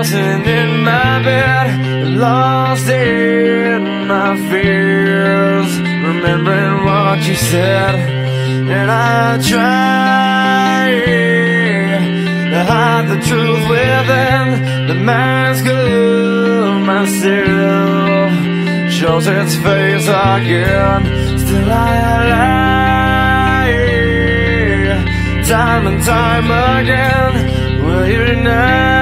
sitting in my bed, lost in my fears, remembering what you said. And I try to hide the truth within. The mask of myself shows its face again. Still I lie, time and time again. Will you deny